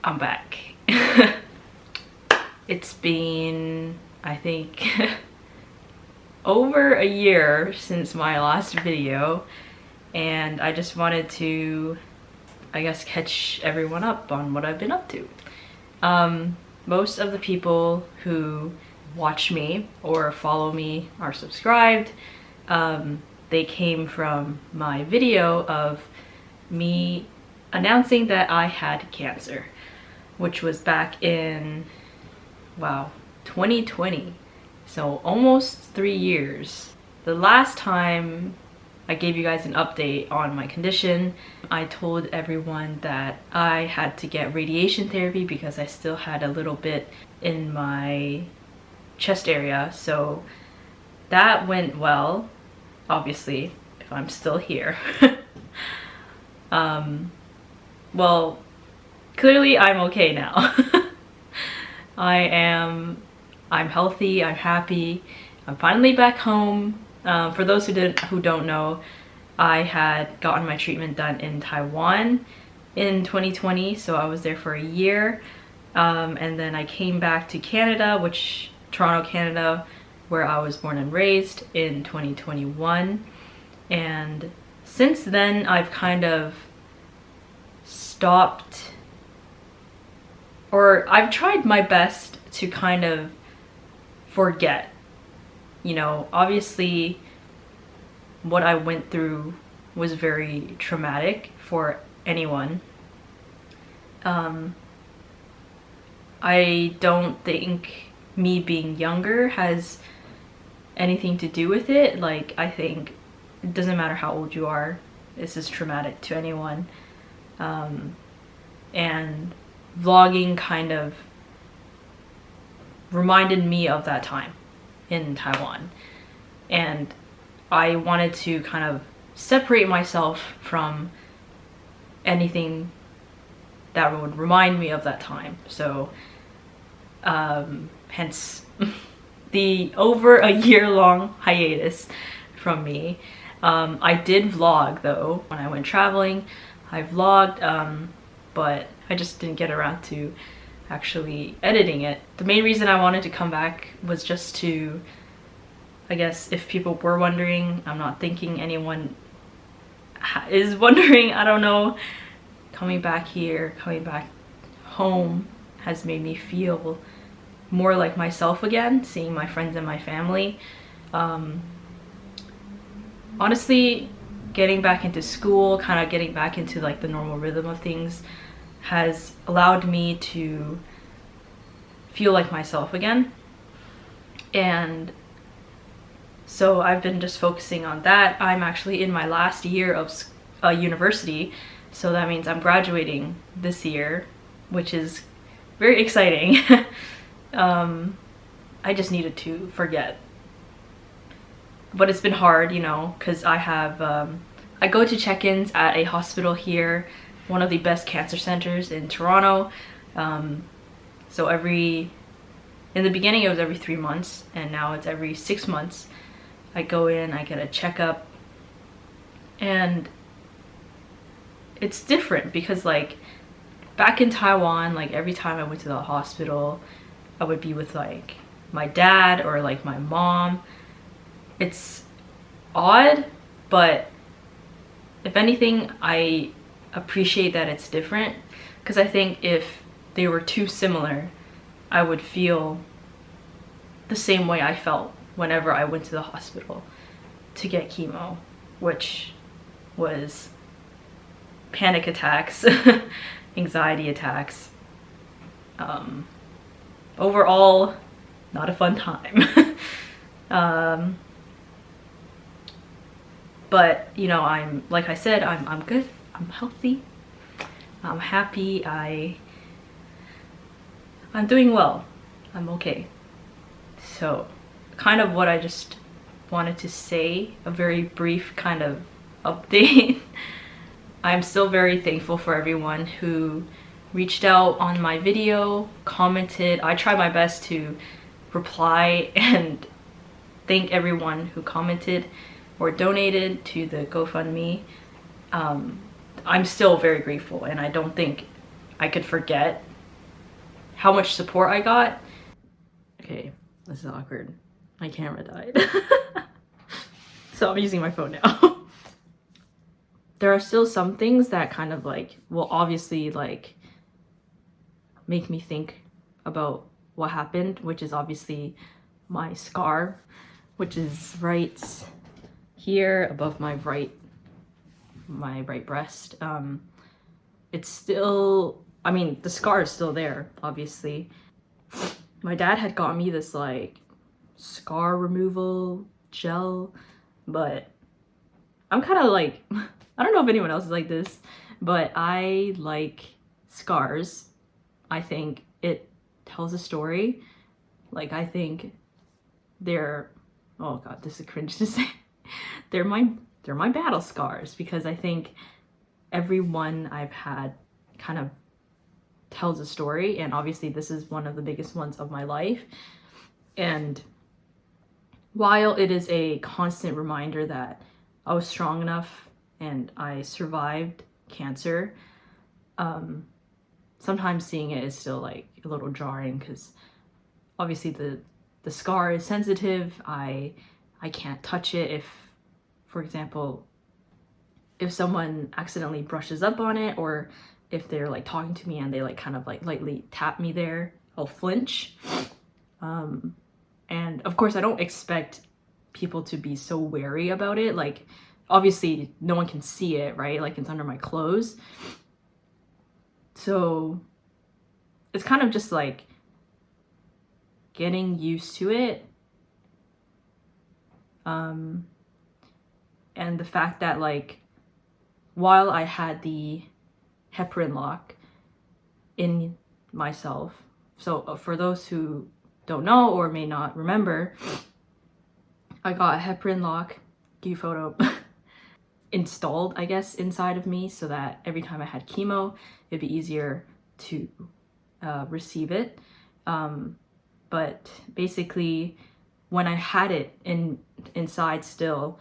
I'm back. It's been, I think, over a year since my last video, and I just wanted to, I guess, catch everyone up on what I've been up to. Most of the people who watch me or follow me are subscribed. They came from my video of me announcing that I had cancer, which was back in, wow, 2020. So almost 3 years. The last time I gave you guys an update on my condition, I told everyone that I had to get radiation therapy because I still had a little bit in my chest area. So that went well, obviously, if I'm still here. Well, clearly I'm okay now. I'm healthy, I'm happy, I'm finally back home. For those who don't know, I had gotten my treatment done in Taiwan in 2020, so I was there for a year. And then I came back to Canada, Toronto, Canada, where I was born and raised, in 2021. And since then, I've kind of stopped, or I've tried my best to kind of forget. You know, obviously what I went through was very traumatic for anyone. I don't think me being younger has anything to do with it. Like, I think it doesn't matter how old you are, this is traumatic to anyone. And vlogging kind of reminded me of that time in Taiwan, and I wanted to kind of separate myself from anything that would remind me of that time. So hence the over a year-long hiatus from me. I did vlog though when I went traveling. I vlogged, but I just didn't get around to actually editing it. The main reason I wanted to come back was just to, I guess, if people were wondering, I'm not thinking anyone is wondering, I don't know, coming back here, coming back home has made me feel more like myself again, seeing my friends and my family. Honestly, getting back into school, kind of getting back into like the normal rhythm of things has allowed me to feel like myself again. And so I've been just focusing on that. I'm actually in my last year of university, so that means I'm graduating this year, which is very exciting. I just needed to forget. But it's been hard, you know, because I have I go to check-ins at a hospital here, one of the best cancer centers in Toronto. So in the beginning it was every 3 months, and now it's every 6 months. I go in, I get a checkup, and it's different because, like, back in Taiwan, like, every time I went to the hospital, I would be with like my dad or like my mom. It's odd, but if anything, I appreciate that it's different, because I think if they were too similar, I would feel the same way I felt whenever I went to the hospital to get chemo, which was panic attacks, anxiety attacks. Overall, not a fun time. But, you know, like I said, I'm good, I'm healthy, I'm happy, I'm doing well, I'm okay. So, kind of what I just wanted to say, a very brief kind of update. I'm still very thankful for everyone who reached out on my video, commented. I tried my best to reply and thank everyone who commented or donated to the GoFundMe. I'm still very grateful, and I don't think I could forget how much support I got. Okay, this is awkward. My camera died. So I'm using my phone now. There are still some things that kind of like will obviously like make me think about what happened, which is obviously my scar, which is right here above my right breast. It's still, I mean, the scar is still there, obviously. My dad had got me this like scar removal gel, but I'm kind of like, I don't know if anyone else is like this, but I like scars. I think it tells a story. Like, I think they're, oh god, this is cringe to say. They're my battle scars, because I think every one I've had kind of tells a story, and obviously this is one of the biggest ones of my life. And while it is a constant reminder that I was strong enough and I survived cancer, sometimes seeing it is still like a little jarring, because obviously the scar is sensitive. I can't touch it. If, for example, if someone accidentally brushes up on it, or if they're like talking to me and they like kind of like lightly tap me there, I'll flinch. And of course I don't expect people to be so wary about it. Like, obviously no one can see it, right? Like, it's under my clothes. So it's kind of just like getting used to it. And the fact that like, while I had the heparin lock in myself, so for those who don't know or may not remember, I got a heparin lock, give you a photo, installed, I guess, inside of me, so that every time I had chemo, it'd be easier to receive it. But basically, when I had it inside still,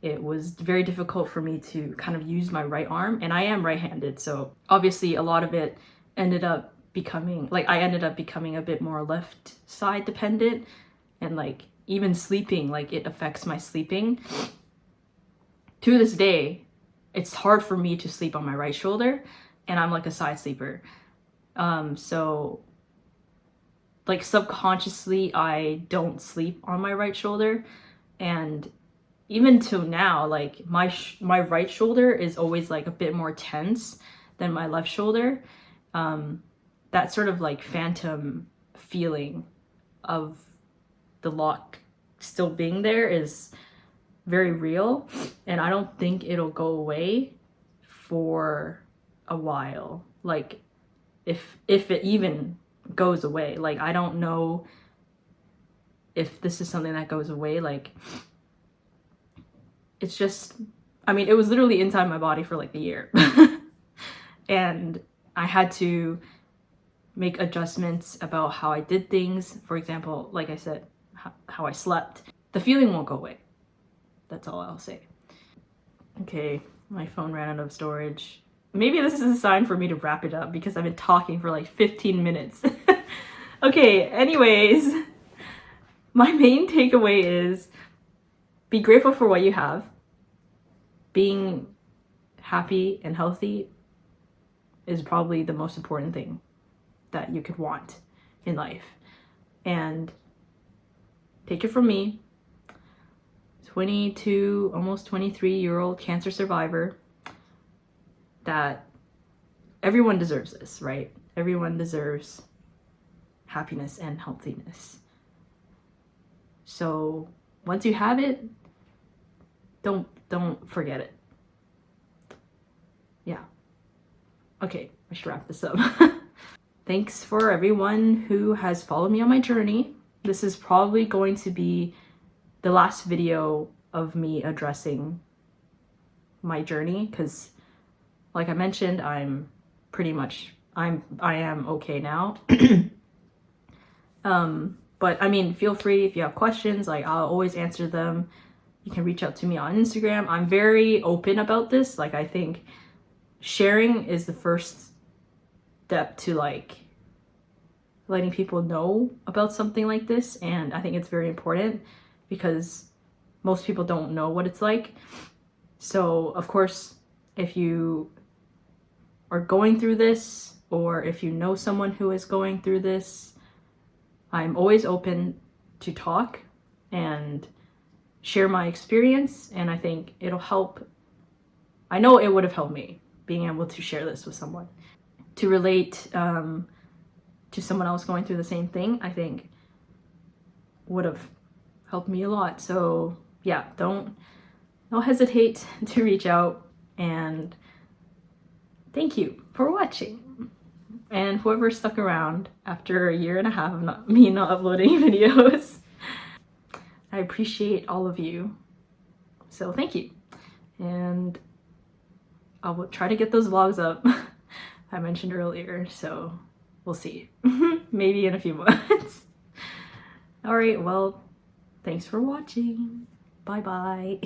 it was very difficult for me to kind of use my right arm, and I am right-handed, so obviously a lot of it ended up becoming, like, I ended up becoming a bit more left side dependent, and like even sleeping, like it affects my sleeping. To this day, it's hard for me to sleep on my right shoulder, and I'm like a side sleeper. So like subconsciously I don't sleep on my right shoulder, and even till now, like my right shoulder is always like a bit more tense than my left shoulder. That sort of like phantom feeling of the lock still being there is very real, and I don't think it'll go away for a while. Like, if it even goes away, like I don't know if this is something that goes away. Like, it's just, I mean, it was literally inside my body for like a year. And I had to make adjustments about how I did things. For example, like I said, how I slept. The feeling won't go away. That's all I'll say. Okay, my phone ran out of storage. Maybe this is a sign for me to wrap it up, because I've been talking for like 15 minutes. Okay, anyways, my main takeaway is be grateful for what you have. Being happy and healthy is probably the most important thing that you could want in life. And take it from me, 22, almost 23-year-old cancer survivor, that everyone deserves this, right? Everyone deserves happiness and healthiness. So once you have it, don't forget it. Yeah. Okay, I should wrap this up. Thanks for everyone who has followed me on my journey. This is probably going to be the last video of me addressing my journey, because like I mentioned, I am okay now. But I mean, feel free if you have questions, like I'll always answer them. You can reach out to me on Instagram. I'm very open about this. Like, I think sharing is the first step to like letting people know about something like this, and I think it's very important because most people don't know what it's like. So of course, if you are going through this, or if you know someone who is going through this, I'm always open to talk and share my experience, and I think it'll help. I know it would have helped me being able to share this with someone. To relate to someone else going through the same thing, I think would have helped me a lot. So yeah, don't hesitate to reach out, and thank you for watching. And whoever stuck around after a year and a half of me not uploading videos, I appreciate all of you. So thank you. And I'll try to get those vlogs up I mentioned earlier, so we'll see. Maybe in a few months. Alright, well, thanks for watching. Bye bye.